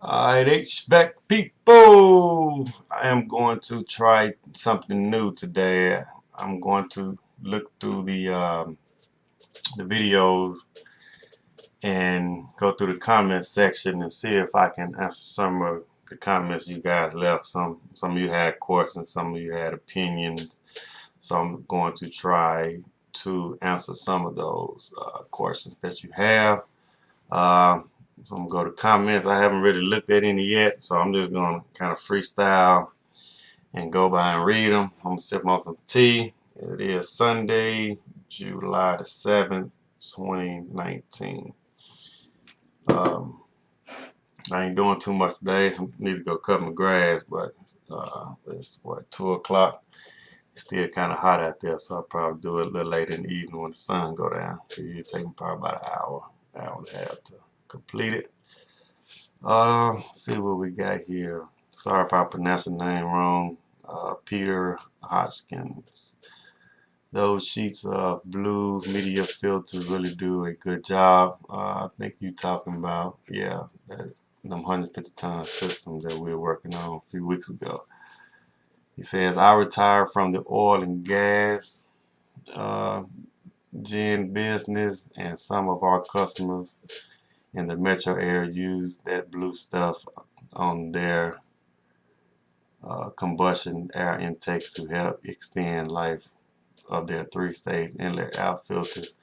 Alright, HVAC people, I am going to try something new today. I'm going to look through the videos and go through the comment section and see if I can answer some of the comments you guys left. Some of you had questions, some of you had opinions. So I'm going to try to answer some of those questions that you have. Uh, so I'm gonna go to comments. I haven't really looked at any yet, so I'm just gonna kind of freestyle and go by and read them. I'm gonna sip on some tea. It is Sunday, July the 7th, 2019. Um, I ain't doing too much today. I need to go cut my grass, but it's what, 2 o'clock. It's still kind of hot out there, so I'll probably do it a little later in the evening when the sun go down. It'll take me probably about an hour and a half to complete it. Let's see what we got here. Sorry if I pronounced the name wrong. Peter Hodgkins. Those sheets of blue media filters really do a good job. I think you talking about, yeah, them 150-ton systems that we were working on a few weeks ago. He says, I retired from the oil and gas uh, gen business, and some of our customers in the metro area use that blue stuff on their combustion air intakes to help extend life of their three-stage inlet air filters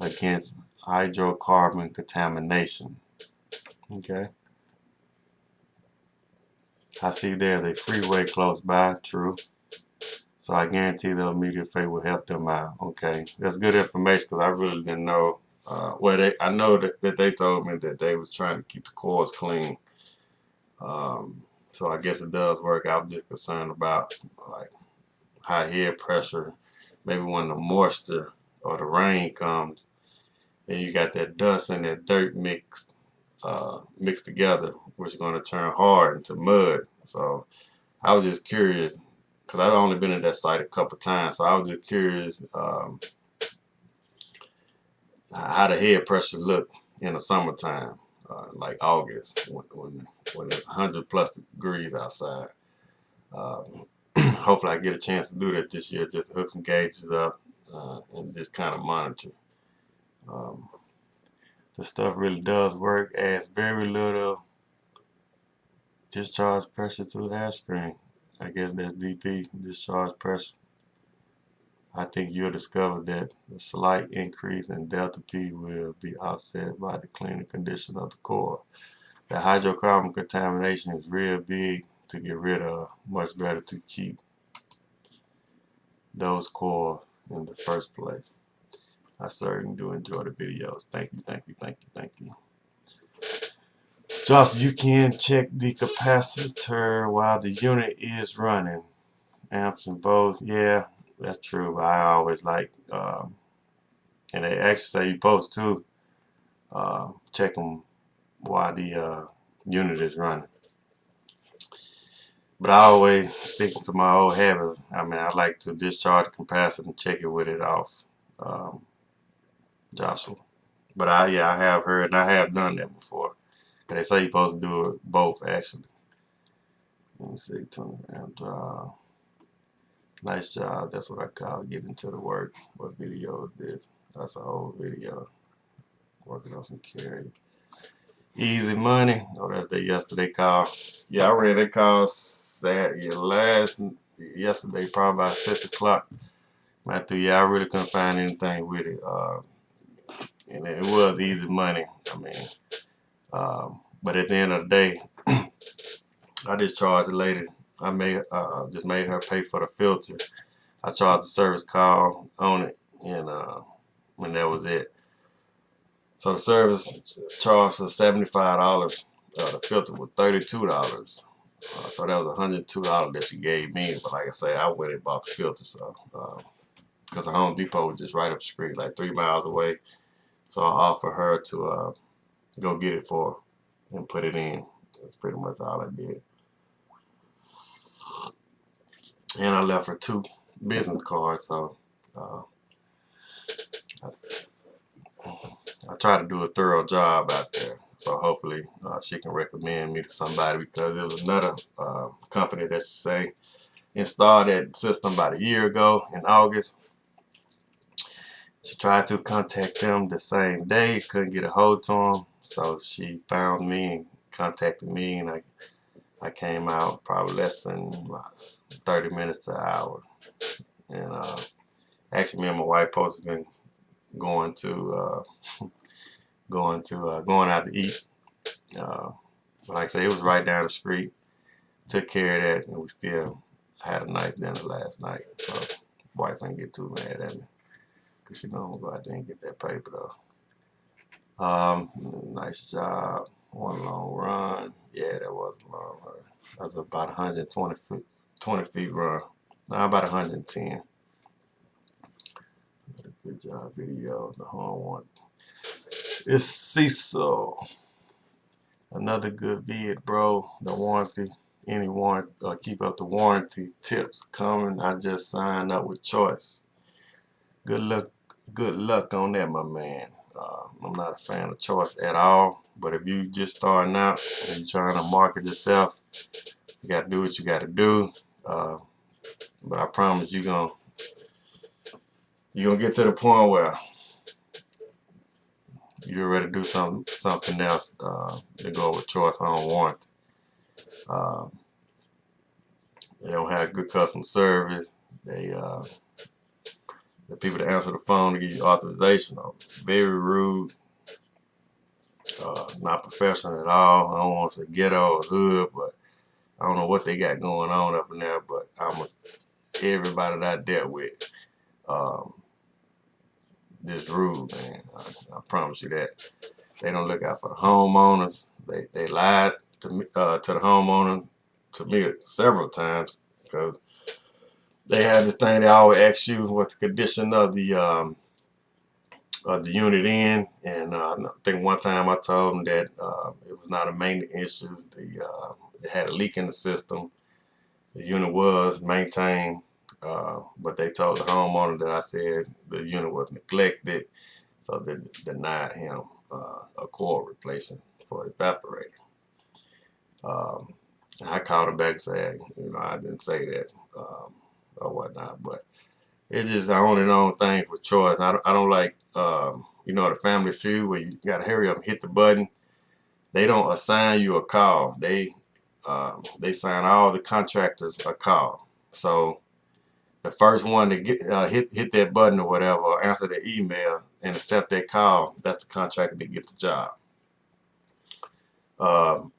against hydrocarbon contamination. Okay. I see there's a freeway close by. True. So I guarantee the immediate fate will help them out. Okay. That's good information because I really didn't know. I know that they told me that they was trying to keep the coils clean. So I guess it does work. I was just concerned about like high head pressure, maybe when the moisture or the rain comes and you got that dust and that dirt mixed together, which is going to turn hard into mud. So I was just curious because I've only been at that site a couple times, so I was just curious how the head pressure look in the summertime, like August when it's 100 plus degrees outside. Hopefully I get a chance to do that this year, just to hook some gauges up and just kind of monitor. Um, the stuff really does work, adds very little discharge pressure to the air screen. I guess that's DP, discharge pressure. I think you'll discover that the slight increase in delta P will be offset by the cleaner condition of the core. The hydrocarbon contamination is real big to get rid of, much better to keep those cores in the first place. I certainly do enjoy the videos. Thank you, thank you, thank you, thank you. Josh, you can check the capacitor while the unit is running. Amps and volts, yeah, that's true. But I always like, and they actually say you're supposed to check them while the unit is running. But I always stick to my old habits. I mean, I like to discharge the capacitor and check it with it off, um, Joshua. But I have heard and I have done that before. And they say you're supposed to do it both, actually. Let me see, and nice job. That's what I call getting to the work. What video is this? That's a whole video. Working on some carry. Easy money. Oh, that's the yesterday call. Yeah, I read that call yesterday, probably about 6 o'clock. Matthew, yeah, I really couldn't find anything with it. And it was easy money. I mean, but at the end of the day, I just charged the lady. I just made her pay for the filter. I charged the service call on it, and when that was it. So the service charge was $75. The filter was $32. So that was $102 that she gave me. But like I say, I went and bought the filter. So because the Home Depot was just right up the street, like 3 miles away. So I offered her to go get it for her and put it in. That's pretty much all I did. And I left her 2 business cards. So uh, I try to do a thorough job out there. So hopefully she can recommend me to somebody, because it was another company that she say installed that system about a year ago in August. She tried to contact them the same day, couldn't get a hold to them, so she found me and contacted me, and I came out probably less than 30 minutes to an hour. And actually, me and my wife supposed to been going to going out to eat. But like I say, it was right down the street. Took care of that, and we still had a nice dinner last night. So wife ain't get too mad at me, because she know I'm gonna go out there and get that paper though. Nice job. One long run. Yeah, that was a long run. That was about 120 feet, 20 feet run. Now about 110. Good job, video. The home one. It's Cecil. Another good vid, bro. The warranty, any warrant, keep up the warranty tips coming. I just signed up with Choice. Good luck on that, my man. I'm not a fan of Choice at all, but if you just starting out and you're trying to market yourself, you got to do what you got to do. But I promise you're gonna get to the point where you're ready to do something else to go with Choice on warranty. They don't have good customer service. The people that answer the phone to give you authorization are very rude, not professional at all. I don't want to say ghetto or hood, but I don't know what they got going on up in there. But everybody that I dealt with, just rude, man. I promise you that. They don't look out for the homeowners. They lied to me, to the homeowner, to me several times, because they have this thing. They always ask you what the condition of the unit in, and I think one time I told them that it was not a maintenance issue. It had a leak in the system. The unit was maintained, but they told the homeowner that I said the unit was neglected, so they denied him a coil replacement for his evaporator. I called him back and said, I didn't say that or whatnot, but it's just the only known thing for Choice. I don't like, the Family Feud where you got to hurry up and hit the button. They don't assign you a call. They assign all the contractors a call. So the first one to get hit that button or whatever, or answer the email and accept that call, that's the contractor that gets the job.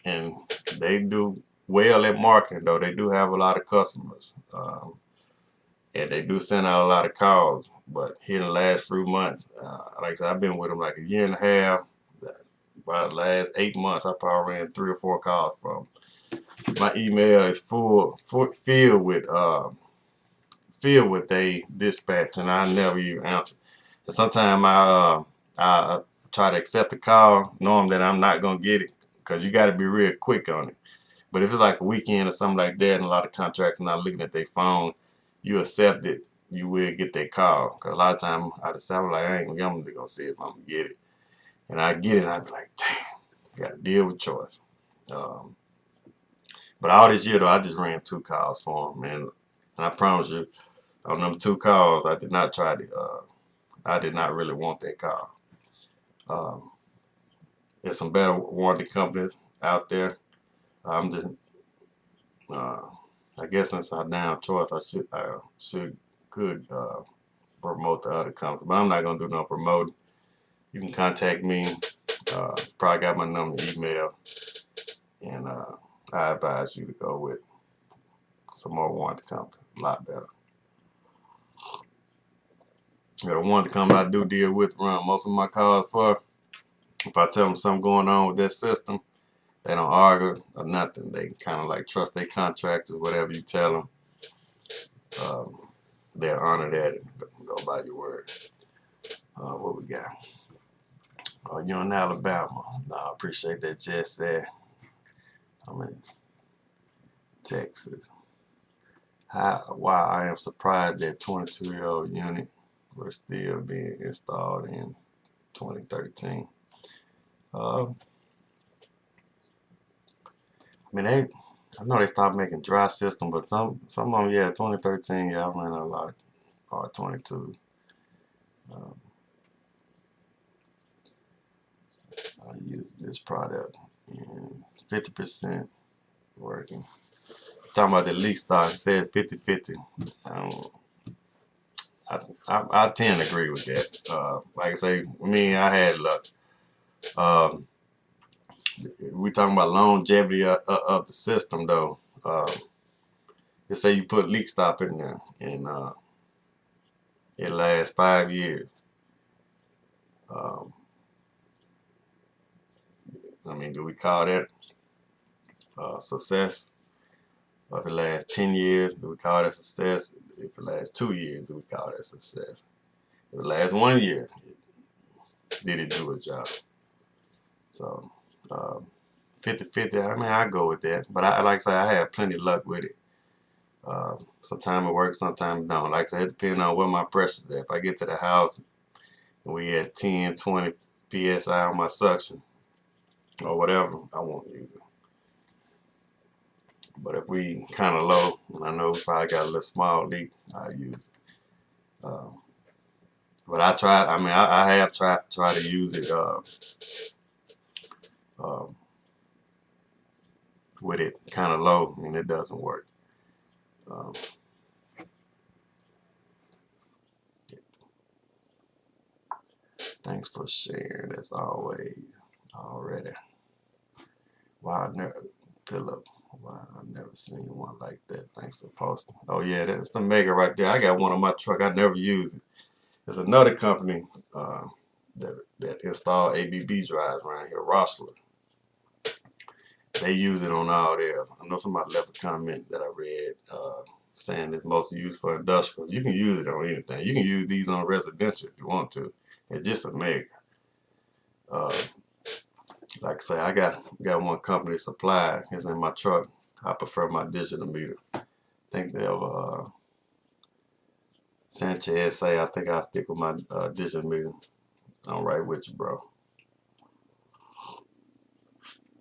And they do well at marketing, though. They do have a lot of customers. And they do send out a lot of calls. But here in the last few months, like I said, I've been with them like a year and a half. About the last 8 months, I probably ran 3 or 4 calls from them. My email is filled with a dispatch, and I never even answer. And sometimes I try to accept the call, knowing that I'm not gonna get it, because you got to be real quick on it. But if it's like a weekend or something like that, and a lot of contractors not looking at their phone, you accept it, you will get that call. Because a lot of times I decide, like, I ain't gonna see if I'm gonna get it, and I get it, and I be like, damn, got to deal with Choice. But all this year though, I just ran 2 calls for them, man, and I promise you, on them 2 calls, I did not try to. I did not really want that call. There's some better warranty companies out there. I'm just, I guess since I'm down Choice, I could promote the other companies, but I'm not gonna do no promoting. You can contact me. Probably got my number, email, and I advise you to go with some more warranty company. A lot better. The warranty company I do deal with, run most of my calls for. If I tell them something going on with that system, they don't argue or nothing. They kind of like trust their contractors. Whatever you tell them, they'll honor that and go by your word. What we got? Oh, you're in Alabama. No, I appreciate that, Jess said. I'm in Texas. Wow, I am surprised that 22-year-old unit was still being installed in 2013. I mean, I know they stopped making dry system, but some of them, yeah, 2013, yeah, I ran a lot of R22. Um, I used this product and 50% working. Talking about the leak stock, it says 50-50. Um, I tend to agree with that. Like I say, I had luck. Um, we talking about longevity of the system, though. They say you put leak stop in there, and it lasts 5 years. Um, do we call that success? Or if it lasts 10 years, do we call that success? If it lasts 2 years, do we call that success? If it lasts 1 year, did it do its job? So, 50-50, I go with that. But like I say, I had plenty of luck with it. Sometimes it works, sometimes it don't. Like I said, it depends on where my pressure's at. If I get to the house and we had 10, 20 PSI on my suction or whatever, I won't use it. But if we kind of low, and I know we probably got a little small leak, I use it. But I have tried to use it um, with it kind of low, and it doesn't work. Um, Thanks for sharing, as always. Already. Wow, I never, Philip. Wow, I've never seen one like that. Thanks for posting. Oh yeah, that's the Mega right there. I got one on my truck. I never use it. There's another company that install ABB drives around here, Rossler. They use it on all theirs. I know somebody left a comment that I read saying it's mostly used for industrial. You can use it on anything. You can use these on residential if you want to. It's just a Mega. Uh, like I say, I got one company supply. It's in my truck. I prefer my digital meter. I think they'll Sanchez say I think I'll stick with my digital meter. I'm right with you, bro.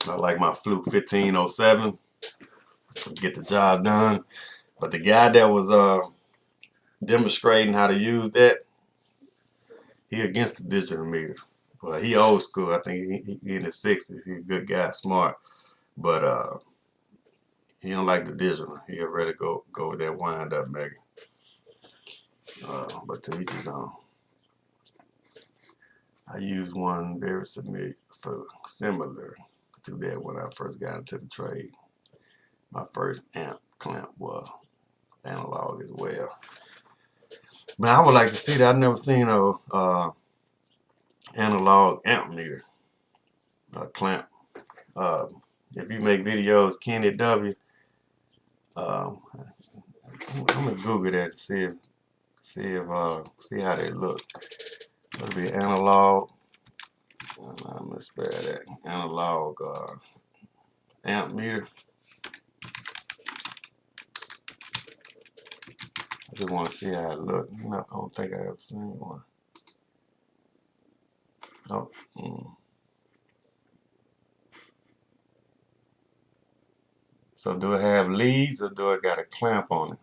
I like my Fluke 1507. Get the job done. But the guy that was demonstrating how to use that, he against the digital meter. Well, he old school. I think he in his 60s. He's a good guy, smart. But he don't like the digital. He'd rather go with that wind up Mega. But to each his own. I used one very similar to that when I first got into the trade. My first amp clamp was analog as well. But I would like to see that. I've never seen a analog amp meter, a clamp. Uh, if you make videos, Kenny W, I'm gonna Google that to see how they look. It'll be analog. I'm gonna spell that analog amp meter. I just want to see how it look. I don't think I ever seen one. Oh. So do it have leads or do it got a clamp on it?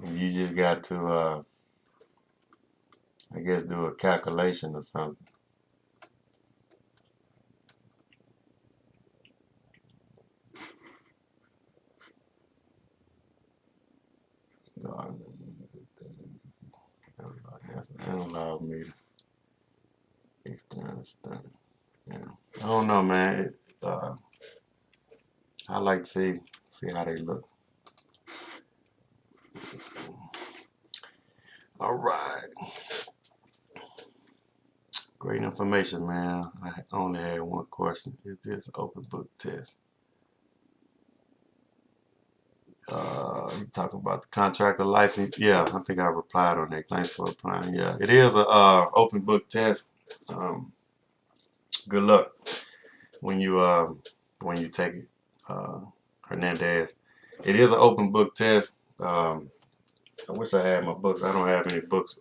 And you just got to, I guess, do a calculation or something. That's an analog meter. External stuff. Yeah. I don't know, man. I like to see how they look. All right. Great information, man. I only had one question. Is this open book test? You talking about the contractor license? Yeah, I think I replied on that. Thanks for replying. Yeah, it is a open book test. Good luck when you take it, Hernandez. It is an open book test. I wish I had my books. I don't have any books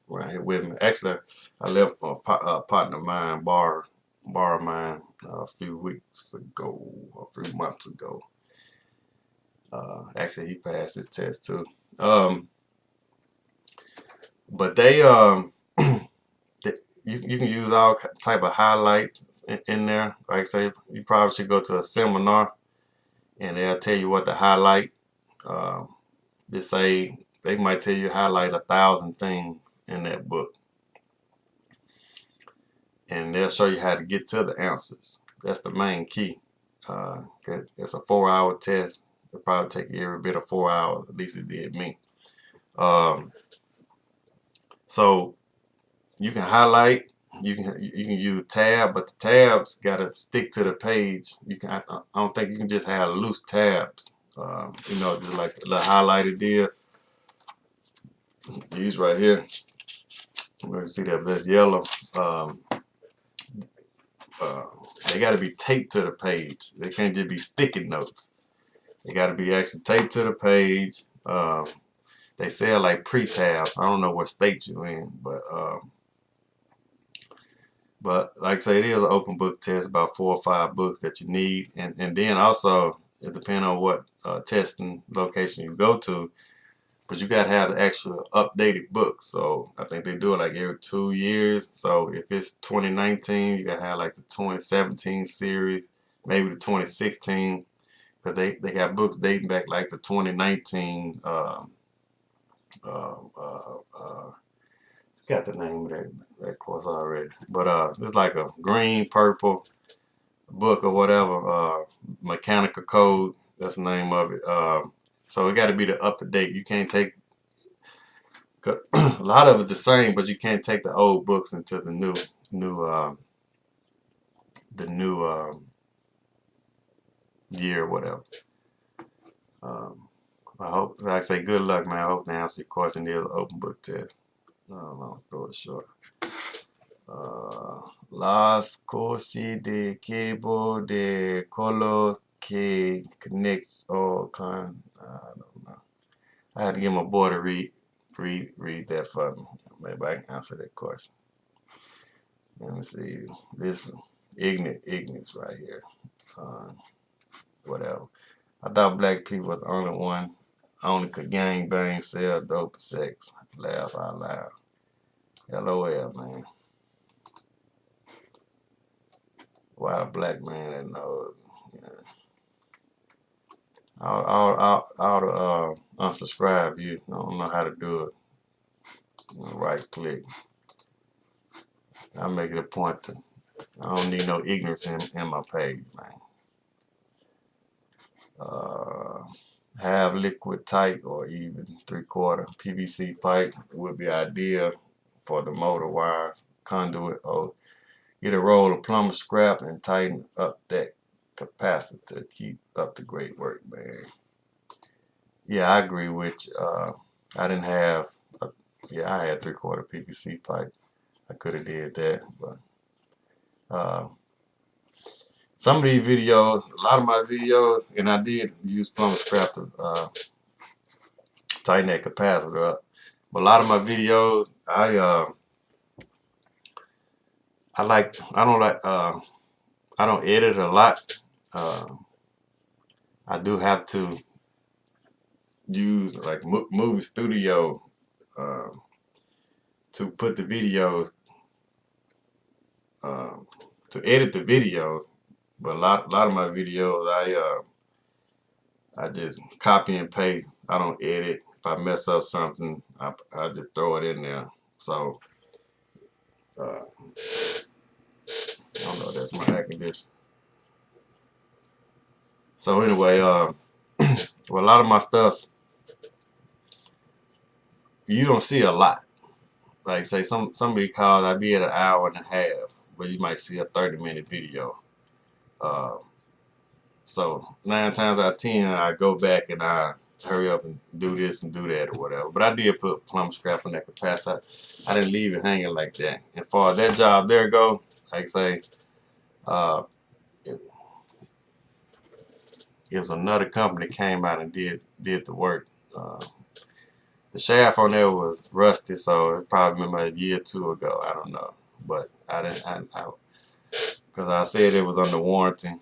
around here with me. Actually, I left a partner of mine borrow mine a few weeks ago, a few months ago. Actually, he passed his test too. But you can use all type of highlights in there. Like I say, you probably should go to a seminar and they'll tell you what to highlight. Uh, just say they might tell you highlight 1,000 things in that book, and they'll show you how to get to the answers. That's the main key. It's a 4-hour test. It'll probably take you every bit of 4 hours. At least it did me. So you can highlight. You can use tab, but the tabs gotta stick to the page. I don't think you can just have loose tabs. Just like a little highlighted deal. These right here. You can see that that's yellow. They got to be taped to the page. They can't just be sticky notes. They got to be actually taped to the page. They sell like pre-tabs. I don't know what state you're in, but like I say, it is an open book test, about 4 or 5 books that you need, and then also it depends on what testing location you go to. But you gotta have the actual updated books. So I think they do it like every 2 years. So if it's 2019, you gotta have like the 2017 series, maybe the 2016, because they got books dating back like the 2019. Got the name of that course already, but it's like a green, purple book or whatever. Mechanical code. That's the name of it. So it got to be the up to date. You can't take a lot of it's the same, but you can't take the old books into the new year or whatever. I hope, like I say, good luck, man. I hope the answer to your question is an open book test. Long story short. Las cosas de cable de color que connects or con. I don't know. I had to get my boy to read that for me. Maybe I can answer that question. Let me see. This ignorance right here. Whatever. I thought black people was the only one, only could gang bang, sell dope, sex, laugh out loud. LOL, man. Why a black man that knows? Yeah. I'll unsubscribe you. I don't know how to do it. Right click. I'll make it a point to. I don't need no ignorance in my page, man. Have liquid tight or even 3/4 PVC pipe would be ideal for the motor wires, conduit, or get a roll of plumber scrap and tighten up that capacitor. Keep up the great work, man. Yeah, I agree with you. I didn't have, I had 3/4 PVC pipe. I could have did that, but some of these videos, a lot of my videos, and I did use plumber scrap to tighten that capacitor up. But a lot of my videos, I don't edit a lot. I do have to use like movie studio to put the videos to edit the videos. But a lot of my videos, I just copy and paste. I don't edit. If I mess up something, I just throw it in there. So I don't know. That's my air conditioner. So anyway, well, a lot of my stuff you don't see a lot. Like say somebody calls, I be at an hour and a half, but you might see a 30-minute video. So 9 times out of 10, I go back and I hurry up and do this and do that or whatever. But I did put plumb scrap in that capacitor. I didn't leave it hanging like that. And for that job there go, like I say, it was another company came out and did the work. The shaft on there was rusty, so it probably been about a year or two ago. I don't know, but I didn't. Because I said it was under warranty.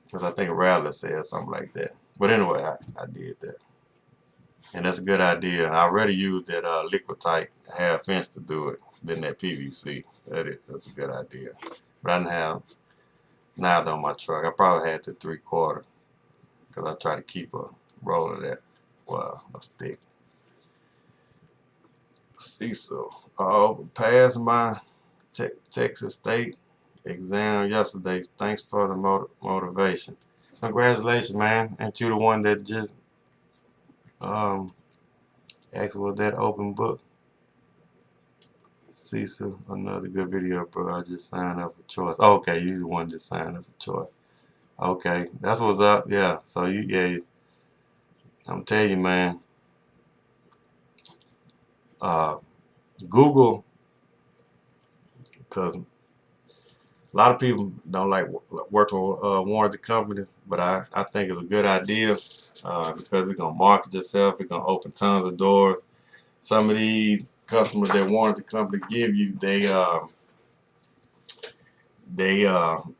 Because I think Rattler said something like that. But anyway, I did that, and that's a good idea. I already used that liquid tight half inch to do it, then that PVC. That's a good idea. But I didn't have neither on my truck. I probably had the 3/4 because I try to keep a roll of that. Well, a stick. Cecil. Oh, passed my Texas State exam yesterday. Thanks for the motivation. Congratulations, man. Ain't you the one that just um asked was that open book? Cecil, another good video, bro. I just signed up for choice. Okay, you the one just signed up for choice. Okay, that's what's up. Yeah. So I'm telling you, man. Uh, Google, because a lot of people don't like working with warranty companies, but I think it's a good idea because it's gonna market yourself. It's gonna open tons of doors. Some of these customers that warranty company give you, they a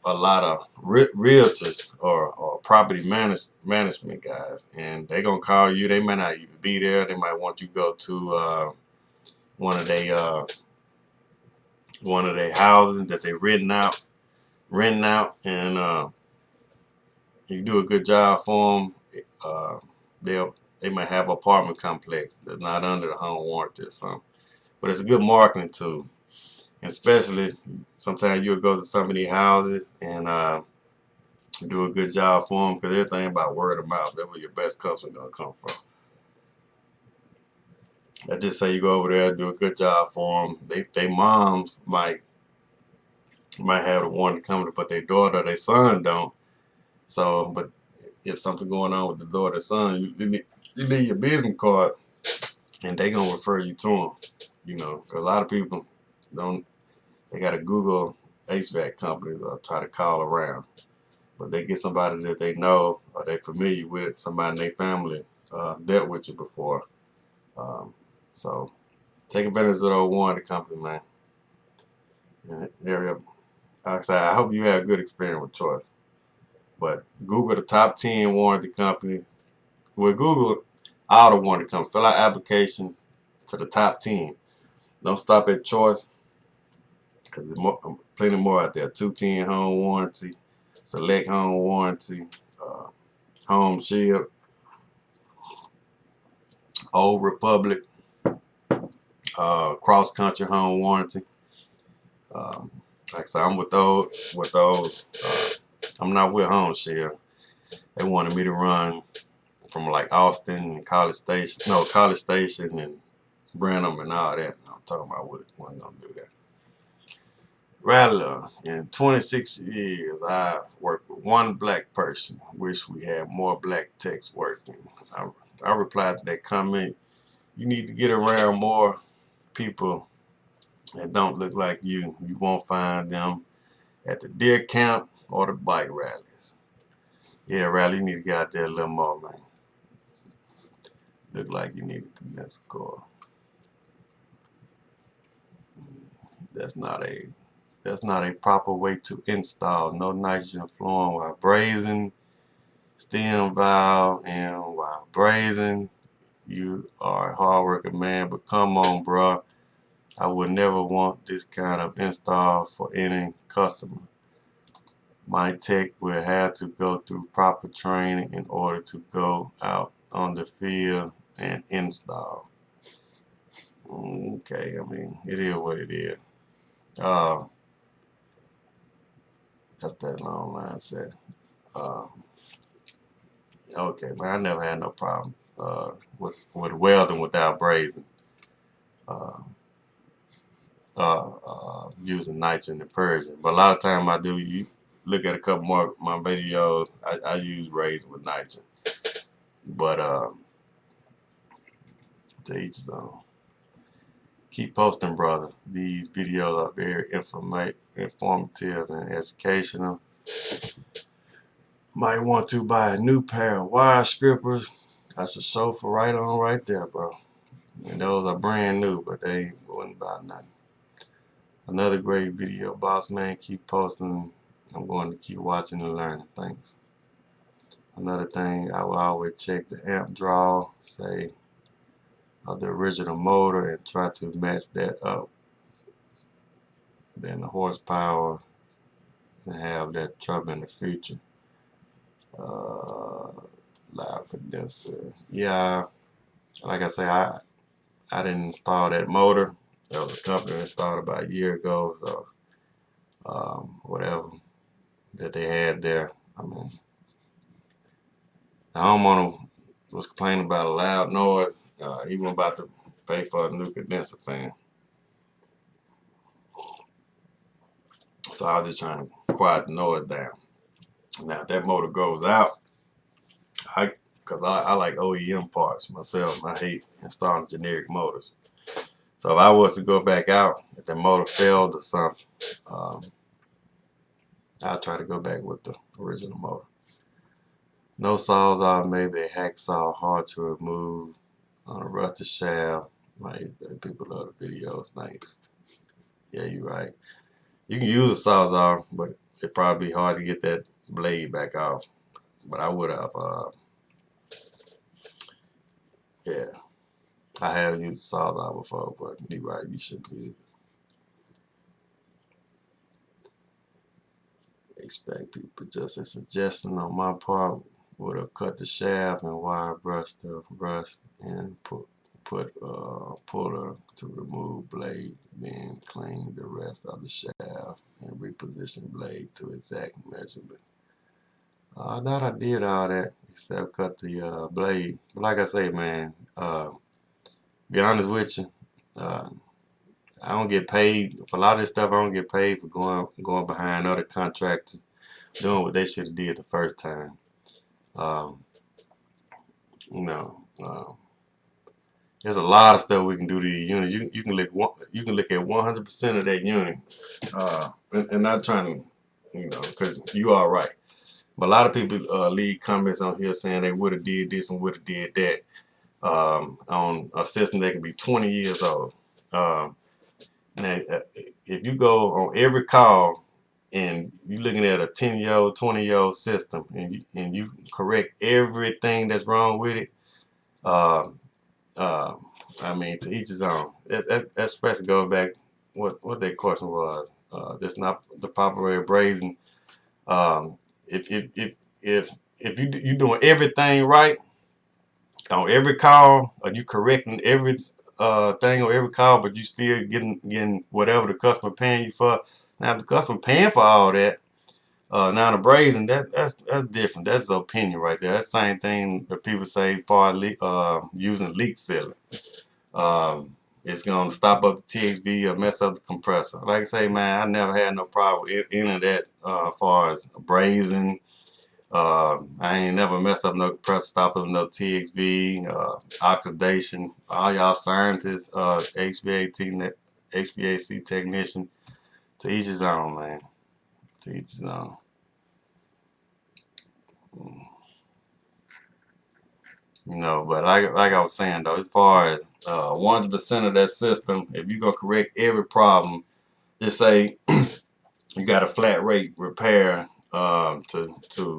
lot of realtors or property management guys, and they gonna call you. They might not even be there. They might want you to go to one of they houses that they renting out, and you do a good job for them. They might have an apartment complex that's not under the home warranty or something. But it's a good marketing tool, and especially sometimes you'll go to some of these houses and do a good job for them because everything about word of mouth. That's where your best customer gonna come from. I just say you go over there, do a good job for them. They moms might have the warranty company, but their daughter, their son don't. So, but if something going on with the daughter, son, you leave your business card, and they gonna refer you to them. You know, because a lot of people don't. They got to Google HVAC companies or try to call around. But they get somebody that they know or they familiar with, somebody in their family dealt with you before. Um, so take advantage of the warranty company, man. Area, like I said, I hope you have a good experience with Choice. But Google the top 10 warranty company. With Google all the warranty companies, fill out application to the top 10. Don't stop at Choice because there's plenty more out there. 210 home warranty, select home warranty, uh, home shield, Old Republic, cross country home warranty. Um, like I said, I'm with those. I'm not with Home Shield. They wanted me to run from like Austin and College Station, and Brenham and all that. I'm talking about wasn't gonna do that. Rattler, in 26 years, I worked with one black person. Wish we had more black techs working. I replied to that comment. You need to get around more people that don't look like you. You won't find them at the deer camp or the bike rallies. Yeah, Rally, you need to get out there a little more, man. Look like you need to convince a car. That's not a proper way to install. No nitrogen flowing while brazing, stem valve, and while brazing. You are a hard working man, but come on, bro. I would never want this kind of install for any customer. My tech will have to go through proper training in order to go out on the field and install. Okay, I mean, it is what it is. Uh, that's that long line set. Uh, okay, man, I never had no problem with welding without brazing. Uh, Using nitrogen and Persian. But a lot of time I do. You look at a couple more of my videos. I use brazing with nitrogen. But to each his own. Keep posting, brother. These videos are very informative and educational. Might want to buy a new pair of wire strippers. That's a chauffeur right on right there, bro. And those are brand new, but they wasn't about nothing. Another great video, boss man. Keep posting. I'm going to keep watching and learning. Thanks. Another thing, I will always check the amp draw, say of the original motor, and try to match that up. Then the horsepower, and have that trouble in the future. Uh, Loud condenser. Yeah, like I say, I didn't install that motor. That was a company that installed about a year ago. So whatever that they had there. I mean, the homeowner was complaining about a loud noise. He wasn't about to pay for a new condenser fan. So I was just trying to quiet the noise down. Now, if that motor goes out, because I like OEM parts myself, I hate installing generic motors. So if I was to go back out, if the motor failed or something, um, I'll try to go back with the original motor. No saws are maybe a hacksaw, hard to remove on a rusted shaft. Like, people love the videos. Thanks. Yeah, you're right. You can use a sawzall, but it'd probably be hard to get that blade back off. But I would have, yeah, I have used a sawzall before, but you're right, you should use it. Expect people, just a suggestion on my part, would have cut the shaft and wire brush the rust and put puller to remove blade, then clean the rest of the shaft and reposition blade to exact measurement. I thought I did all that except cut the blade. But like I say, man, be honest with you, uh, I don't get paid for a lot of this stuff. I don't get paid for going behind other contractors doing what they should have did the first time. Um, you know, there's a lot of stuff we can do to your unit. You can look at 100% of that unit, and not trying to, because you are right. But a lot of people leave comments on here saying they would have did this and would have did that on a system that can be 20 years old. Um, Now, if you go on every call and you're looking at a 10-year-old, 20-year-old system, and you correct everything that's wrong with it, uh, uh, I mean, to each his own. That's supposed to go back. What that question was. That's not the proper brazen. Um, if if if if you doing everything right on every call, or you correcting every thing on every call, but you still getting whatever the customer paying you for. Now, if the customer paying for all that, now the brazen, that's different. That's the opinion right there. That's the same thing that people say for using leak sealer. It's gonna stop up the THV or mess up the compressor. Like I say, man, I never had no problem with any of that. As far as brazing, I ain't never messed up no compressor stopper, no TXV, oxidation. All y'all scientists, HVAC technician, to each his own, man. To each his own. But like I was saying though, as far as 100% of that system, if you go correct every problem, just say you got a flat rate repair to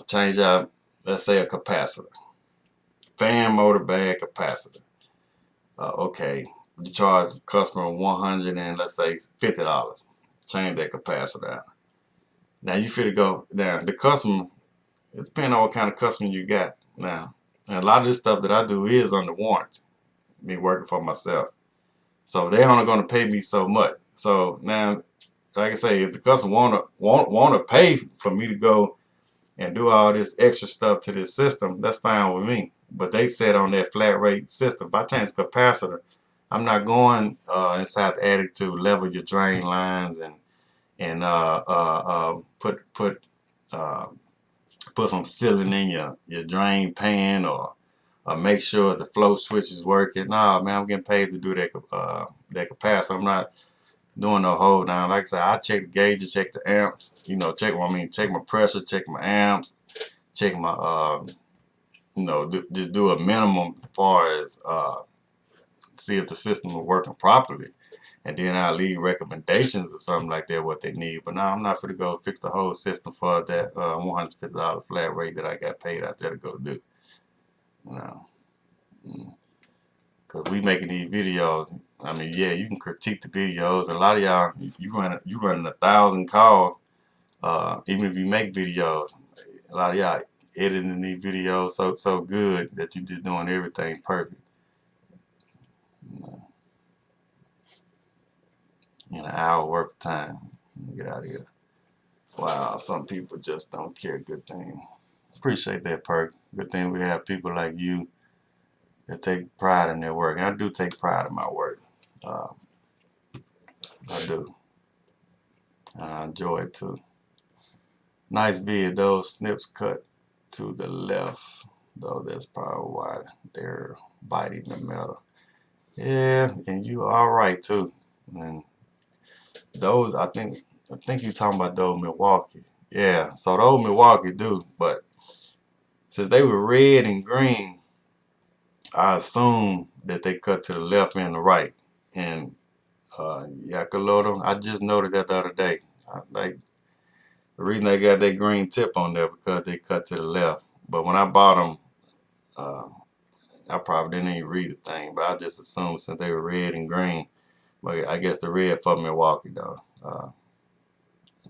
change out, let's say, a capacitor, fan motor bag capacitor. Okay, you charge the customer 100 and let's say $50. Change that capacitor out. Now you feel to go down. The customer, it depends on what kind of customer you got. Now, and a lot of this stuff that I do is under warranty. Me working for myself, so they're only going to pay me so much. So now, like I say, if the customer wanna pay for me to go and do all this extra stuff to this system, that's fine with me. But they set on that flat rate system. If I change the capacitor, I'm not going inside the attic to level your drain lines and uh, put some sealing in your drain pan or make sure the flow switch is working. Nah, man, I'm getting paid to do that capacitor. I'm not doing no hold down. Like I said, I check the gauges, check the amps. Check my pressure, check my amps, check my just do a minimum as far as see if the system is working properly. And then I'll leave recommendations or something like that, what they need. But now I'm not going to go fix the whole system for that $150 flat rate that I got paid out there to go do. You know, because we making these videos. I mean, yeah, you can critique the videos. A lot of y'all, you running 1,000 calls. Even if you make videos, a lot of y'all editing these videos so good that you just doing everything perfect. In an hour worth of time. Get out of here. Wow, some people just don't care. Good thing. Appreciate that, Perk. Good thing we have people like you that take pride in their work. And I do take pride in my work. Uh, I do. I enjoy it too. Nice vid. Those snips cut to the left, though. That's probably why they're biting the metal. Yeah, and you are right too. And those, I think you're talking about those Milwaukee. Yeah, so those Milwaukee do, but since they were red and green, I assume that they cut to the left and the right. And Yakaloto, I just noted that the other day. Like the reason they got that green tip on there because they cut to the left. But when I bought them, uh, I probably didn't even read the thing, but I just assumed since they were red and green. But I guess the red for Milwaukee though. I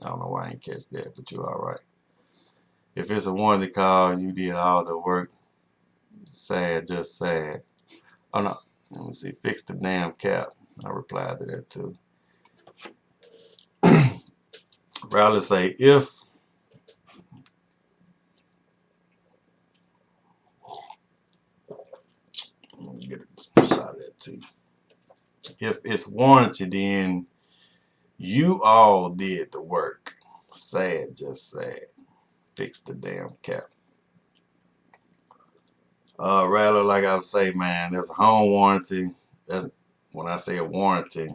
don't know why I ain't catch that, but you're all right. If it's a warranty call, you did all the work. Sad, just sad. Oh no, let me see. Fix the damn cap. I replied to that too. Rather say if get a shot of that tea. If it's warranty, then you all did the work. Sad, just sad. Fix the damn cap. Rather, like I say, man, there's a home warranty. That's when I say a warranty,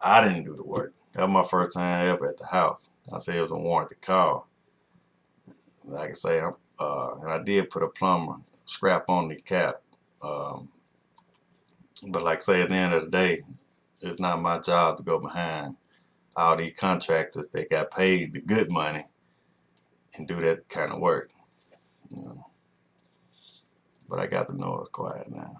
I didn't do the work. That was my first time ever at the house. I say it was a warranty call. Like I say, and I did put a plumber scrap on the cap. Um, but like I say, at the end of the day, it's not my job to go behind all these contractors that got paid the good money and do that kind of work. You know. But I got the noise quiet now.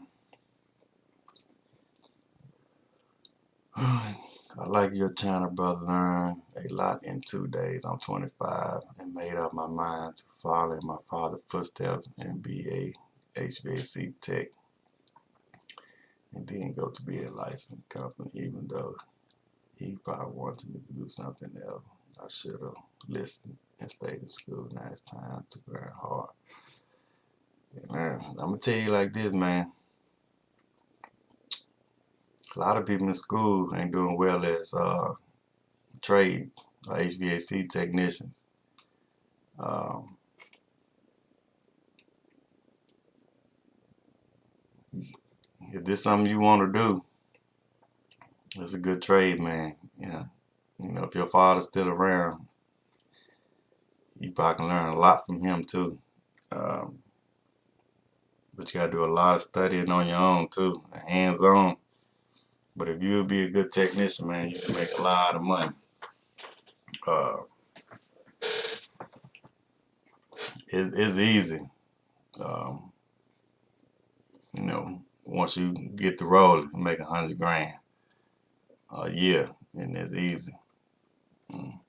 I like your channel, brother. Learn a lot in 2 days. I'm 25 and made up my mind to follow in my father's footsteps and be a HVAC tech. And then go to be a licensed company, even though he probably wanted me to do something else. I should have listened and stayed in school. Now it's time to grind hard. Man, I'm gonna tell you like this, man. A lot of people in school ain't doing well as trades, HVAC technicians. Um, if this is something you want to do, it's a good trade, man. Yeah, you know, if your father's still around, you probably can learn a lot from him too. Um, but you gotta do a lot of studying on your own too, hands-on. But if you'll be a good technician, man, you can make a lot of money. Uh, it's easy. Um, you know, once you get the role, you make 100 grand a year, and it's easy. Mm.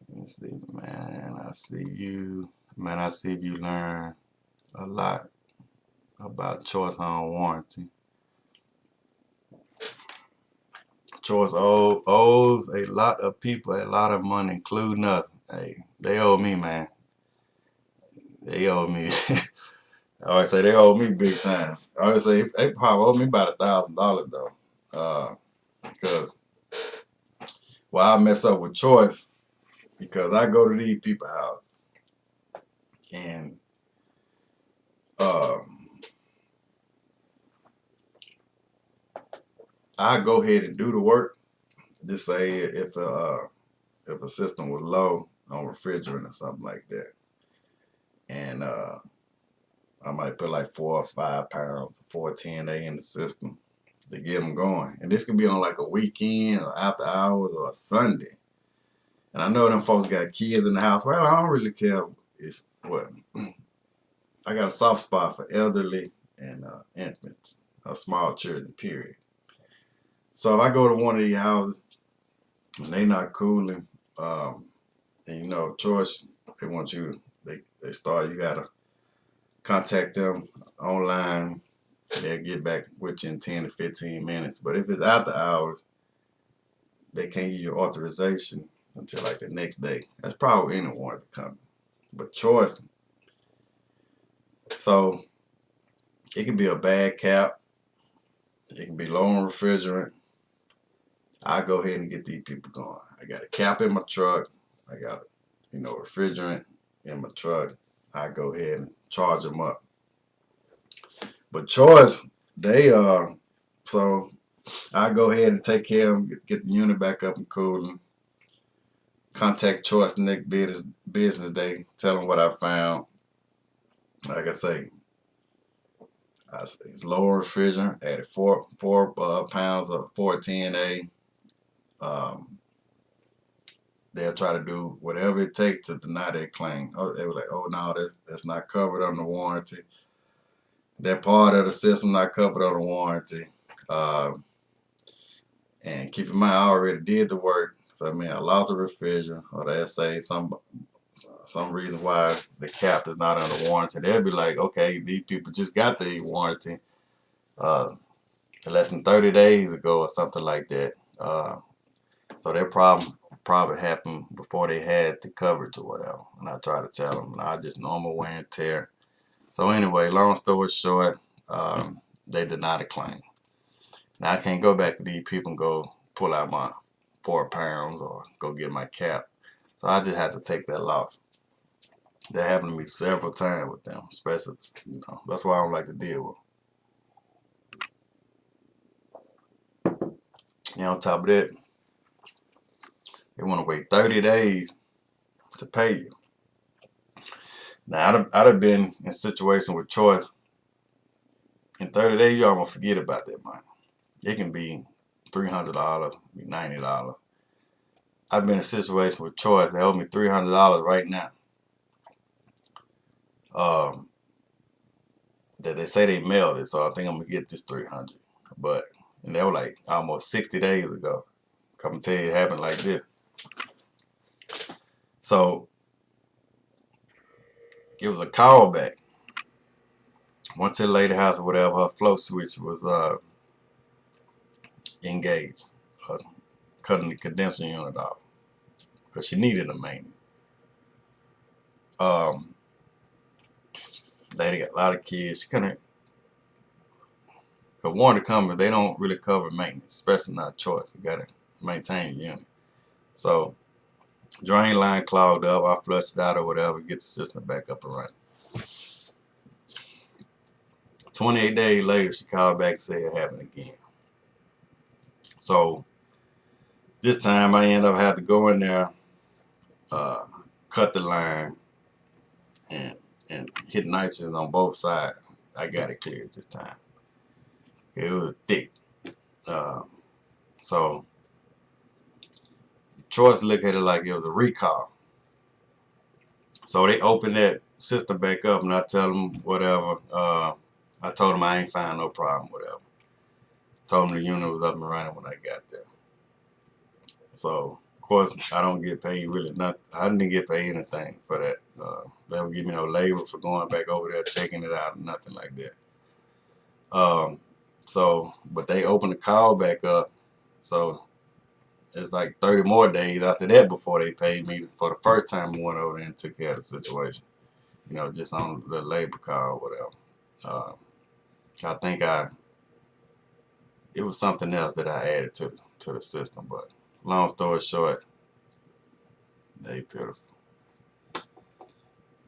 Let me see, man. I see you. Man, I see you learn a lot about choice on warranty. Choice owes a lot of people a lot of money, including us. Hey, they owe me, man. They owe me. I always say they owe me big time. I always say they probably owe me about $1,000 though, because I mess up with choice because I go to these people's house and I go ahead and do the work. Just say if a system was low on refrigerant or something like that, and I might put like 4 or 5 pounds, 410A in the system to get them going. And this could be on like a weekend or after hours or a Sunday. And I know them folks got kids in the house. Well, I don't really care if what. I got a soft spot for elderly and infants, small children, period. So if I go to one of these houses and they not cooling, and you know, choice, they want you, they start, you gotta contact them online. They'll get back with you in 10 to 15 minutes. But if it's after hours, they can't give you authorization until like the next day. That's probably any warranty company. But choice, so it could be a bad cap, it can be low on refrigerant. I go ahead and get these people going. I got a cap in my truck. I got, you know, refrigerant in my truck. I go ahead and charge them up. But choice, they so I go ahead and take care of them, get the unit back up and cooling. Contact Choice the next business day, tell them what I found. Like I say, it's lower refrigerant, added four pounds of 410A. They'll try to do whatever it takes to deny their claim. Oh, they were like, oh no, that's not covered under warranty. That part of the system not covered under warranty. And keep in mind, I already did the work. So I mean, I lost the refrigerant, or they say some reason why the cap is not under warranty. They'll be like, okay, these people just got the warranty less than 30 days ago or something like that. So their problem probably happened before they had the coverage or whatever. And I try to tell them, nah, just normal wear and tear. So anyway, long story short, they denied the claim. Now I can't go back to these people and go pull out my 4 pounds or go get my cap. So I just had to take that loss. That happened to me several times with them, especially, you know, that's why I don't like to deal with. And on top of that, they want to wait 30 days to pay you. Now, I'd have been in a situation with choice. In 30 days, you're going to forget about that money. It can be $300, be $90. I've been in a situation with choice. They owe me $300 right now. That they say they mailed it, so I think I'm going to get this $300. But, and they were like almost 60 days ago. Come and tell you it happened like this. So, it was a callback. Went to the lady house or whatever, her flow switch was engaged. Cutting the condenser unit off because she needed a maintenance. Lady got a lot of kids. She couldn't. Cause warranty companies, they don't really cover maintenance, especially not choice. You gotta maintain your unit. So drain line clogged up. I flushed it out or whatever. Get the system back up and running. 28 days later, she called back and said it happened again. So this time I end up having to go in there, cut the line, and hit nitrogen on both sides. I got it cleared this time. It was thick. So Choice looked at it like it was a recall. So they opened that system back up, and I tell them whatever. I told them I ain't find no problem, whatever. Told them the unit was up and running when I got there. So of course I don't get paid really nothing. I didn't get paid anything for that. They don't give me no labor for going back over there, checking it out, nothing like that. So, but they opened the call back up. So it's like 30 more days after that before they paid me for the first time I went over there and took care of the situation. You know, just on the labor call or whatever. I think it was something else that I added to the system. But long story short, they pitiful.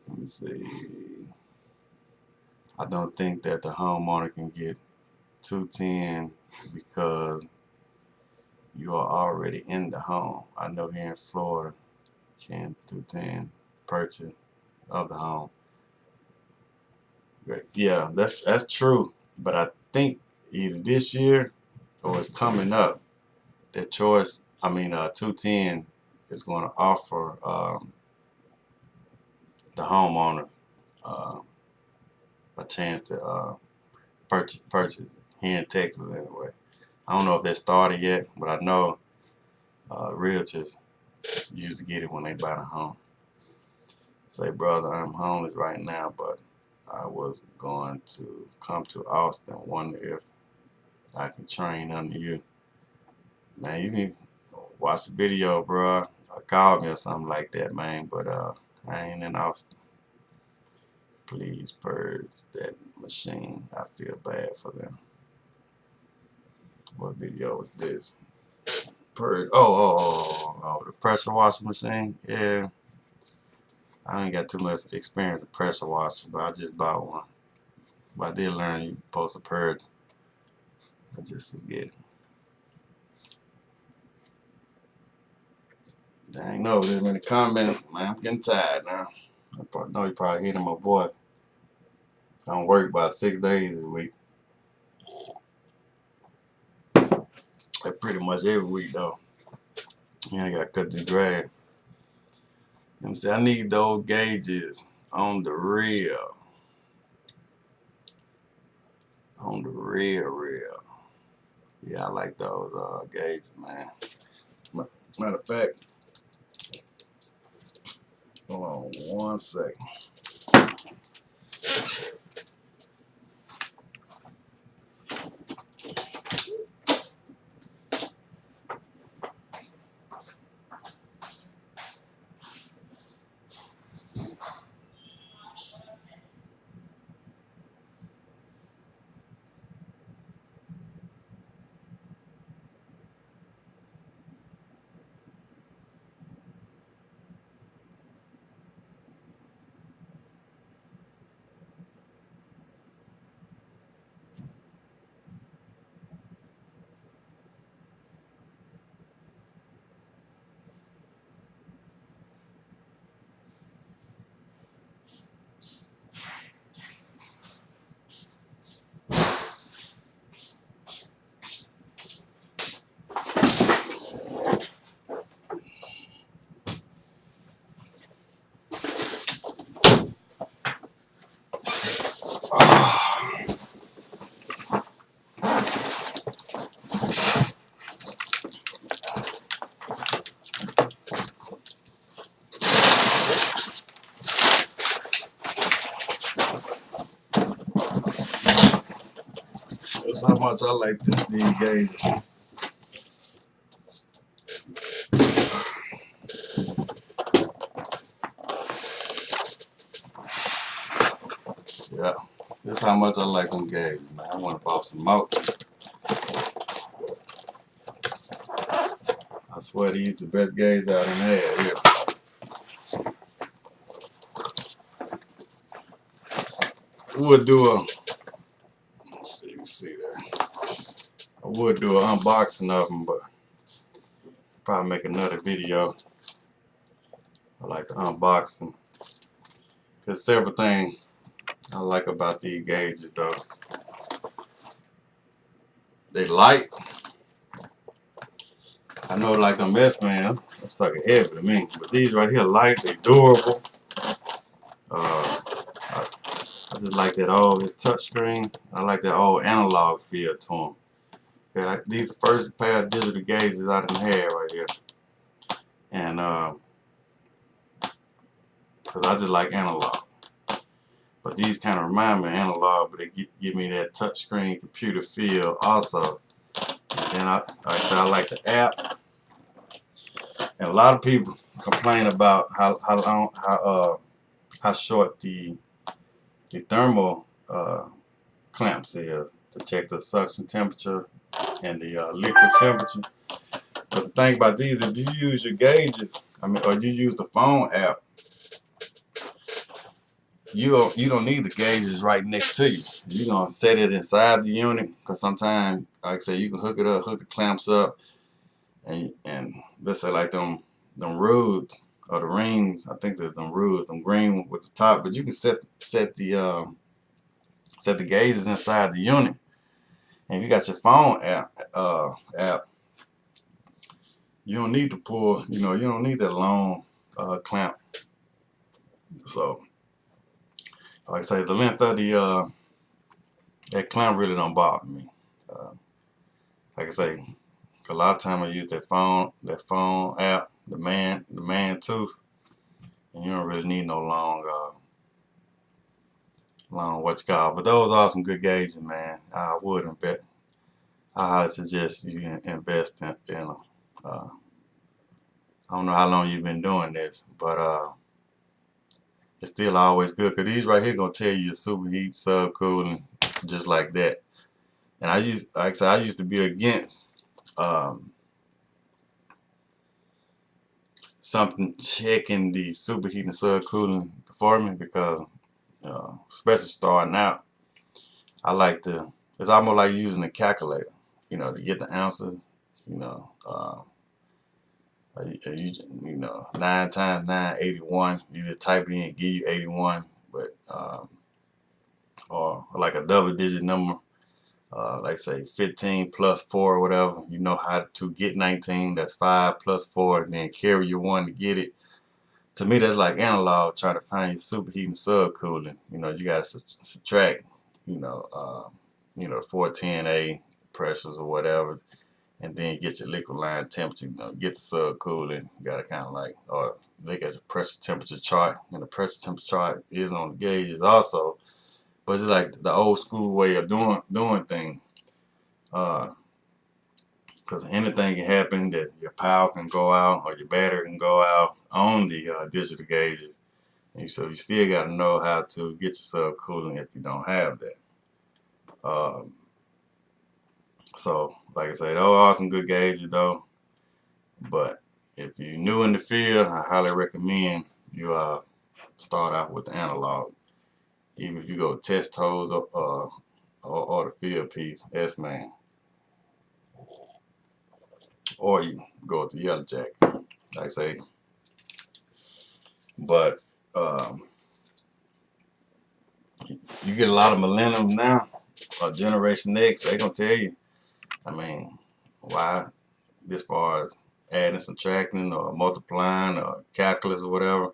Let me see. I don't think that the homeowner can get 210 because you are already in the home. I know here in Florida, can 210 purchase of the home. Yeah, that's true. But I think either this year or it's coming up that choice. I mean, 210 is going to offer the homeowners uh, a chance to purchase here in Texas anyway. I don't know if they started yet, but I know realtors usually get it when they buy the home. Say, brother, I'm homeless right now, but I was going to come to Austin. Wonder if I can train under you. Man, you can watch the video, bro. Or call me or something like that, man. But I ain't in Austin. Please purge that machine. I feel bad for them. What video was this? Purge. Oh, the pressure washing machine. Yeah, I ain't got too much experience with pressure washing, but I just bought one. But I did learn you're supposed to purge. I just forget. Dang, no, there's many comments, man. I'm getting tired now. I know you probably hearing my voice. I don't work about 6 days a week. Like pretty much every week though. Yeah, I gotta cut the grass. You know what I'm saying? I need those gauges on the real. On the real. Yeah, I like those gauges, man. Matter of fact, hold on one second. That's how much I like these gauges. Yeah, that's how much I like them gauges, man. I want to buy some more. I swear these the best gauges I done had here. We would do a, let's see there. I would do an unboxing of them, but probably make another video. I like the unboxing. There's several things I like about these gauges though. They light. I know like them S-Man, them sucker heavy to me. But these right here light, they durable. I just like that old, this touch screen. I like that old analog feel to them. Yeah, these are the first pair of digital gauges I done had right here. And cause I just like analog. But these kind of remind me of analog, but they give me that touch screen computer feel also. And then like I said, I like the app. And a lot of people complain about how short the thermal clamps is to check the suction temperature and the liquid temperature. But the thing about these, if you use your gauges, or you use the phone app, you don't need the gauges right next to you. You're gonna set it inside the unit, because sometimes, like I say, you can hook it up, hook the clamps up, and let's say like them rods or the rings. I think there's them rods, them green with the top, but you can set the set the gauges inside the unit. And if you got your phone app, you don't need to pull, you don't need that long clamp. So, like I say, the length of the that clamp really don't bother me. Like I say, a lot of time I use that phone app, the man tooth, and you don't really need no long what you call. But those are some good gauges, man. I would invest. I highly suggest you invest in them. Uh, I don't know how long you've been doing this, but it's still always good because these right here gonna tell you your superheat, subcooling, just like that. And like I said, I used to be against something checking the superheat and subcooling for me because, especially starting out, I like to. It's almost like using a calculator, to get the answers. You know, you know, 9 times 9, 81. You just type it in, give you 81, but or like a double digit number, like say 15 plus 4 or whatever. You know how to get 19. That's 5 plus 4, and then carry your 1 to get it. To me, that's like analog trying to find your superheat and subcooling. You got to subtract, 410A pressures or whatever, and then get your liquid line temperature, get the subcooling. You got to kind of like, or look at the pressure temperature chart, and the pressure temperature chart is on the gauges also. But it's like the old school way of doing things. Because anything can happen, that your power can go out or your battery can go out on the digital gauges. And so you still got to know how to get yourself cooling if you don't have that. So, like I say, those are some good gauges though. But if you're new in the field, I highly recommend you start out with the analog. Even if you go test holes or the field piece, S-man. Or you go with the yellow jacket, like I say. But you get a lot of millennium now, or Generation X, they gonna tell you, I mean, why as far as adding, subtracting, or multiplying, or calculus or whatever.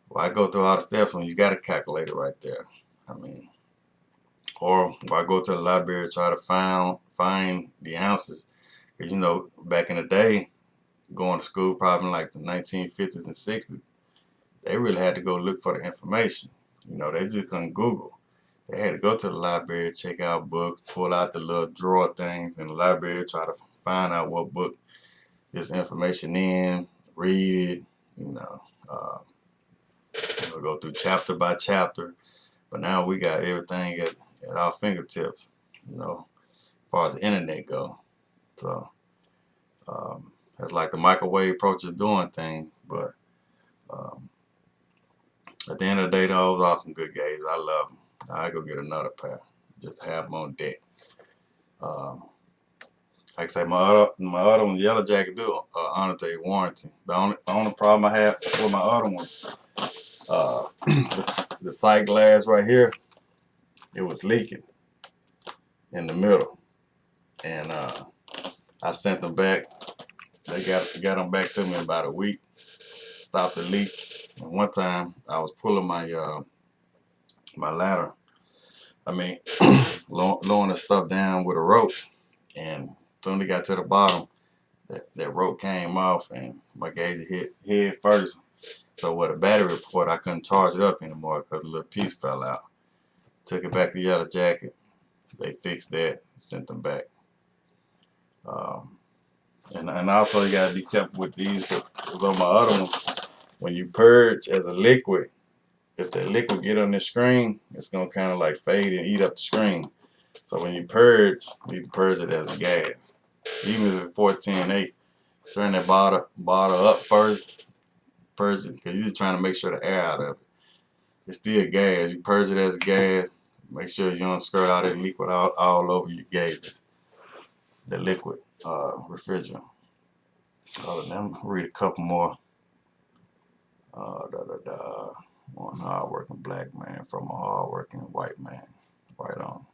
Why go through all the steps when you got a calculator right there? I mean, or why go to the library try to find the answers? Because back in the day, going to school probably in like the 1950s and 60s, they really had to go look for the information. They just couldn't Google. They had to go to the library, check out books, pull out the little drawer things in the library, try to find out what book this information in, read it, go through chapter by chapter. But now we got everything at our fingertips, as far as the internet go. So that's like the microwave approach of doing things. But at the end of the day, those are some good gauges. I love them. I go get another pair just to have them on deck. Like I say, my other one, the yellow jacket, do honor to a warranty. The only problem I have with my other one, the sight glass right here, it was leaking in the middle, and I sent them back. They got them back to me in about a week. Stopped the leak. And one time I was pulling my ladder. I mean, lowering the stuff down with a rope, and soon as it got to the bottom, that rope came off, and my gauge hit head first. So with a battery port, I couldn't charge it up anymore because the little piece fell out. Took it back to Yellow Jacket. They fixed that, sent them back. And also you gotta be careful with these, because on my other one, when you purge as a liquid, if the liquid get on the screen, it's gonna kind of like fade and eat up the screen. So when you purge, you need to purge it as a gas. Even if it's 410A, turn that bottle up first, purge it, because you're trying to make sure the air out of it. It's still gas. You purge it as gas. Make sure you don't squirt out that liquid all over your gauges. The liquid refrigerant. Other than that, read a couple more. One hard-working black man from a hard-working white man. Right on.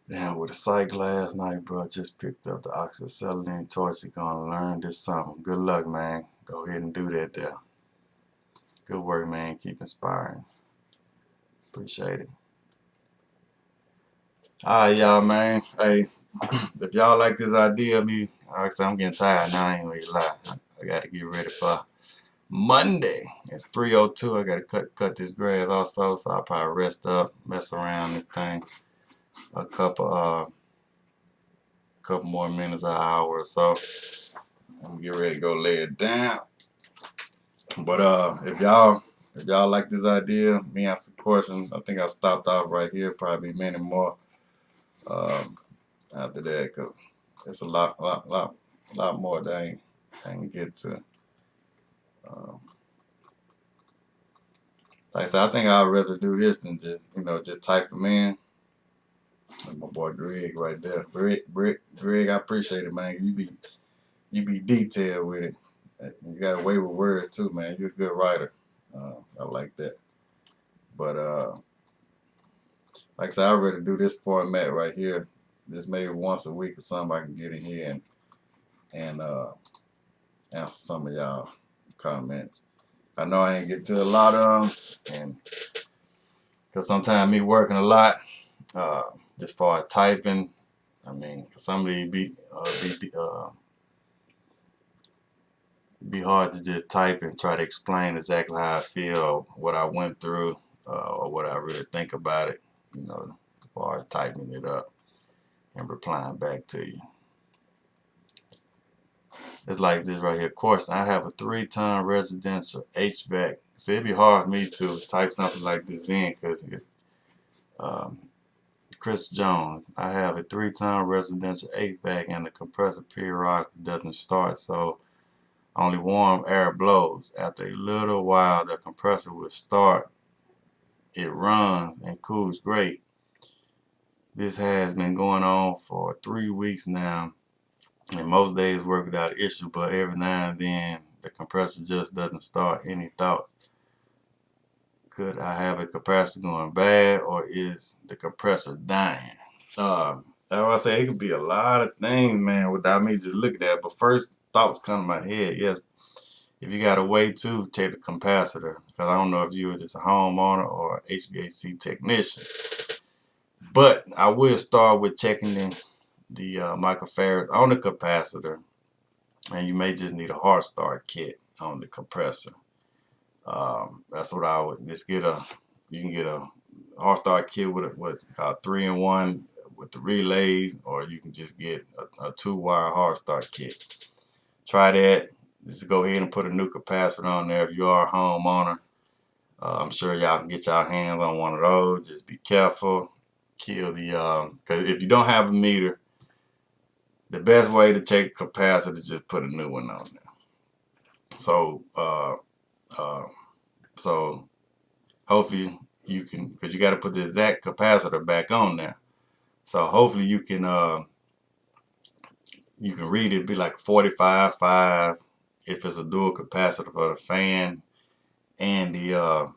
Damn, with a psych last night, bro. Just picked up the oxyacetylene torch. You're gonna learn this summer. Good luck, man. Go ahead and do that there. Good work, man. Keep inspiring. Appreciate it. Alright, y'all, man. Hey, if y'all like this idea of me, like I said, I'm getting tired now. I ain't gonna lie. I gotta get ready for Monday. It's 3:02. I gotta cut this grass also, so I'll probably rest up, mess around this thing a couple more minutes, an hour or so. I'm gonna get ready to go lay it down. But if y'all like this idea, me answer questions. I think I stopped off right here. Probably many more after that, cause it's a lot more that I ain't get to. Um, like I said, I think I'd rather do this than just type them in. Like my boy Greg right there. Greg, I appreciate it, man. You be detailed with it. You got a way with words too, man. You're a good writer. I like that. But like I said, I'd rather do this format right here. Just maybe once a week or something I can get in here and answer some of y'all comments. I know I ain't get to a lot of them, and because sometimes me working a lot, uh, just for typing. I mean, some of these be hard to just type and try to explain exactly how I feel, or what I went through, or what I really think about it. As far as typing it up and replying back to you. It's like this right here. Of course, I have a 3-ton residential HVAC. So it'd be hard for me to type something like this in because um, Chris Jones, I have a 3-ton residential HVAC and the compressor periodically doesn't start, so only warm air blows. After a little while, the compressor will start. It runs and cools great. This has been going on for 3 weeks now, and most days work without issue, but every now and then the compressor just doesn't start. Any thoughts? Could I have a compressor going bad, or is the compressor dying? That's why I say it could be a lot of things, man, without me just looking at it. But first thoughts come to my head. Yes, if you got a way to check the capacitor, because I don't know if you're just a homeowner or HVAC technician. But I will start with checking the microfarads on the capacitor, and you may just need a hard start kit on the compressor. That's what I would just get you can get a hard start kit with what called 3-in-1 with the relays, or you can just get a 2-wire hard start kit. Try that. Just go ahead and put a new capacitor on there if you are a homeowner. I'm sure y'all can get y'all hands on one of those. Just be careful. Kill the because if you don't have a meter, the best way to check the capacitor is just put a new one on there. So so hopefully you can, because you got to put the exact capacitor back on there. So hopefully you can read it, be like 45.5 if it's a dual capacitor for the fan and the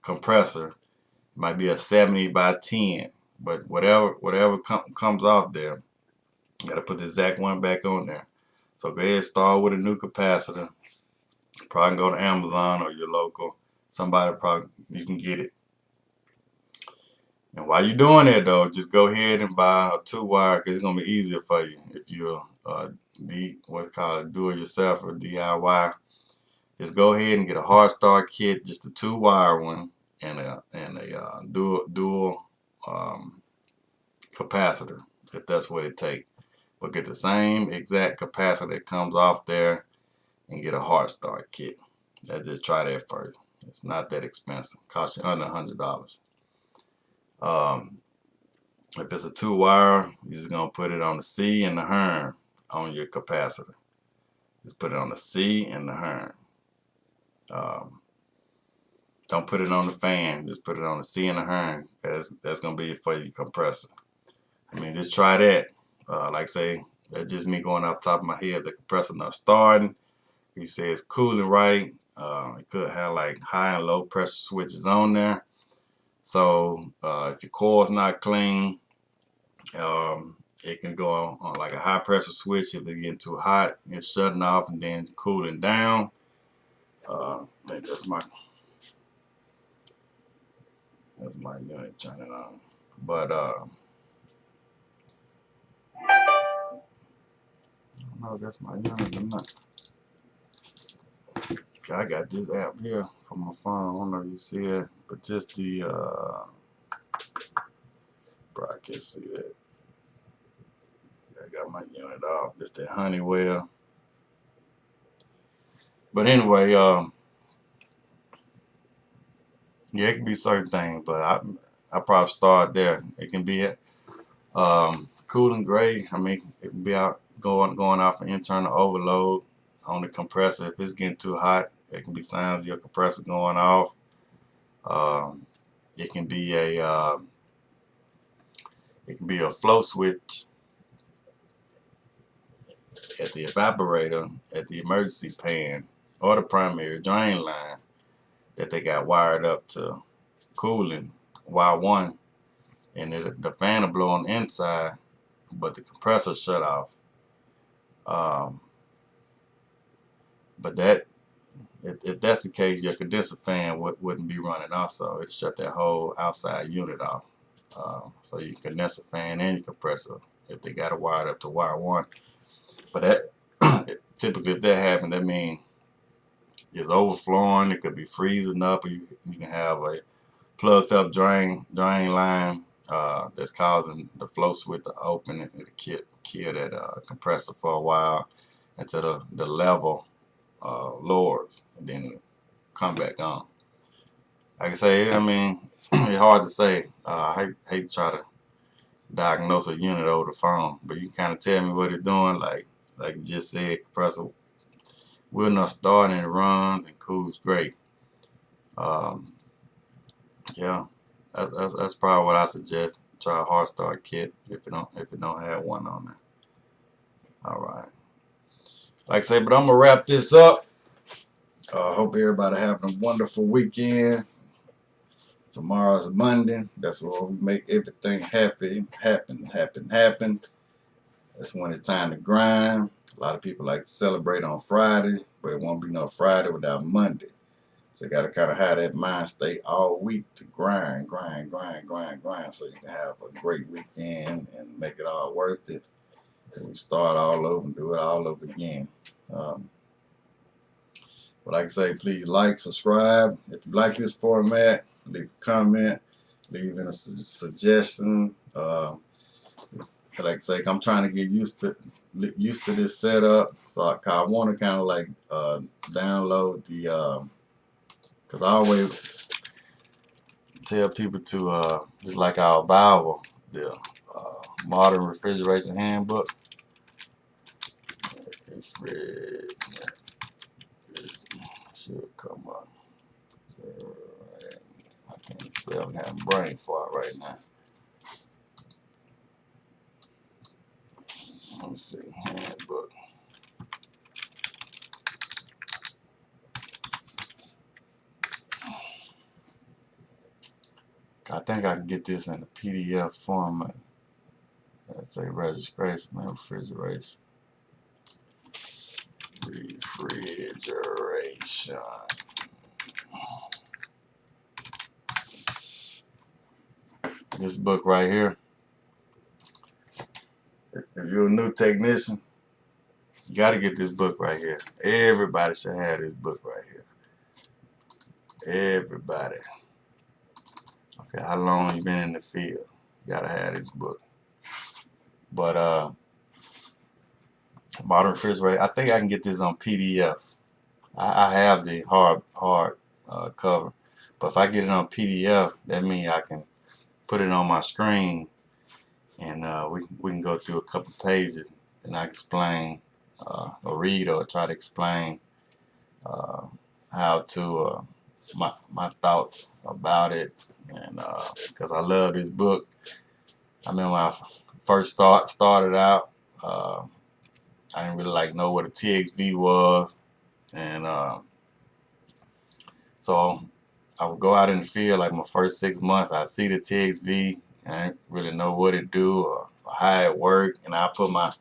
compressor. It might be a 70/10, but whatever comes off there, you got to put the exact one back on there. So go ahead and start with a new capacitor. Probably go to Amazon or your local. Somebody probably, you can get it. And while you're doing that though, just go ahead and buy a 2-wire, because it's gonna be easier for you if you're what's called a do-it-yourself or DIY. Just go ahead and get a hard start kit, just a 2-wire one, and a dual capacitor, if that's what it takes. But get the same exact capacitor that comes off there, and get a hard start kit. Just try that first. It's not that expensive. Cost you under $100. If it's a 2-wire, you're just gonna put it on the C and the Herm on your capacitor. Just put it on the C and the Herm. Don't put it on the fan. Just put it on the C and the Herm. That's gonna be for your compressor. I mean, just try that. Like I say, that's just me going off the top of my head. The compressor not starting. You say it's cooling right. It could have like high and low pressure switches on there. So if your coil's not clean, it can go on like a high pressure switch. If it's getting too hot, it's shutting off and then cooling down. I think that's my unit turning on. But I don't know if that's my unit or not. I got this app here from my phone. I don't know if you see it, but just the bro, I can't see that. I got my unit off. Just the Honeywell. But anyway, yeah, it can be certain things, but I probably start there. It can be cooling grade. I mean, it can be out going off an internal overload on the compressor. If it's getting too hot, it can be signs of your compressor going off. Um, it can be a flow switch at the evaporator, at the emergency pan, or the primary drain line that they got wired up to cooling wire one, and the fan will blow on the inside, but the compressor shut off. But if that's the case, your condenser fan wouldn't be running also. It'd shut that whole outside unit off. So your condenser fan and your compressor, if they got it wired up to wire one. But that typically, if that happens, that means it's overflowing. It could be freezing up, or you can have a plugged up drain line that's causing the flow switch to open, and it'll kill that compressor for a while until the level lowers, and then it'll come back on. Like I say, I mean, it's hard to say. I hate to try to diagnose a unit over the phone, but you kind of tell me what it's doing. Like you just said, compressor will not start, and it runs and cools great. Um, yeah, that's probably what I suggest. Try a hard start kit if it don't have one on there. All right. Like I say, but I'm gonna wrap this up. Hope everybody having a wonderful weekend. Tomorrow's Monday. That's where we make everything happen. That's when it's time to grind. A lot of people like to celebrate on Friday, but it won't be no Friday without Monday. So you got to kind of have that mind state all week to grind, so you can have a great weekend and make it all worth it. And we start all over and do it all over again. But like I say, please like, subscribe. If you like this format, leave a comment, leave in a suggestion. Like I say, I'm trying to get used to this setup, so I want to kind of like download the because I always tell people to just like our Bible, the Modern Refrigeration Handbook. Should come up. I can't spell. I'm having brain fart right now. Let me see. Handbook. I think I can get this in a PDF format. Let's say registration and refrigeration. This book right here. If you're a new technician, you got to get this book right here. Everybody should have this book right here. Everybody. Okay, how long you been in the field? You gotta have this book. But Modern Refrigerator, I think I can get this on PDF. I have the hard cover, but if I get it on PDF, that means I can put it on my screen, and we can go through a couple pages, and I can explain or read or try to explain how to my thoughts about it, and because I love this book. I mean, when I first started out, I didn't really know what a TXV was, and so I would go out in the field like my first 6 months. I see the TXV and I didn't really know what it do or how it worked, and I put my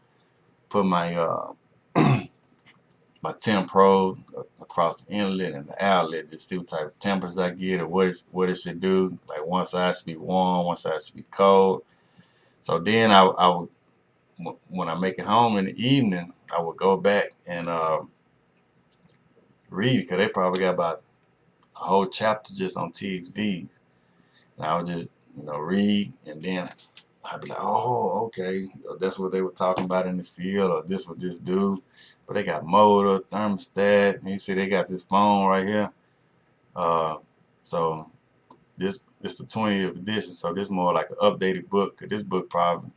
my temp probe across the inlet and the outlet to see what type of tempers I get or what it should do. Like one side should be warm, one side should be cold. So then I would, when I make it home in the evening, I would go back and read, because they probably got about a whole chapter just on TXV. And I would just, read, and then I'd be like, oh, okay, that's what they were talking about in the field, or this what this do. But they got motor, thermostat, and you see they got this phone right here. So this the 20th edition, so this more like an updated book. 'Cause this book probably,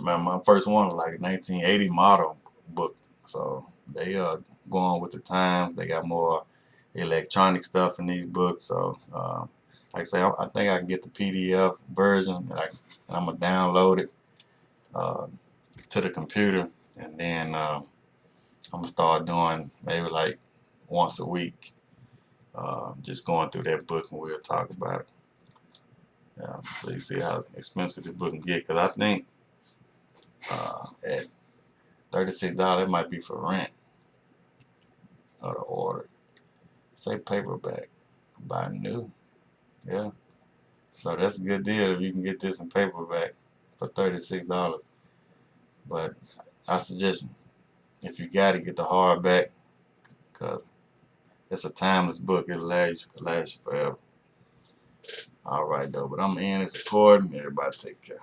man, my first one was like a 1980 model book. So they going with the times. They got more electronic stuff in these books. So like I say, I think I can get the PDF version, and I'm gonna download it to the computer, and then I'm gonna start doing maybe like once a week, just going through that book, and we'll talk about it. Yeah, so you see how expensive this book can get, because I think at $36 it might be for rent or the order. Say paperback, buy new. Yeah, so that's a good deal if you can get this in paperback for $36. But I suggest, if you got to, get the hardback, because it's a timeless book. It'll last you forever. All right, though. But I'm in it recording. Everybody take care.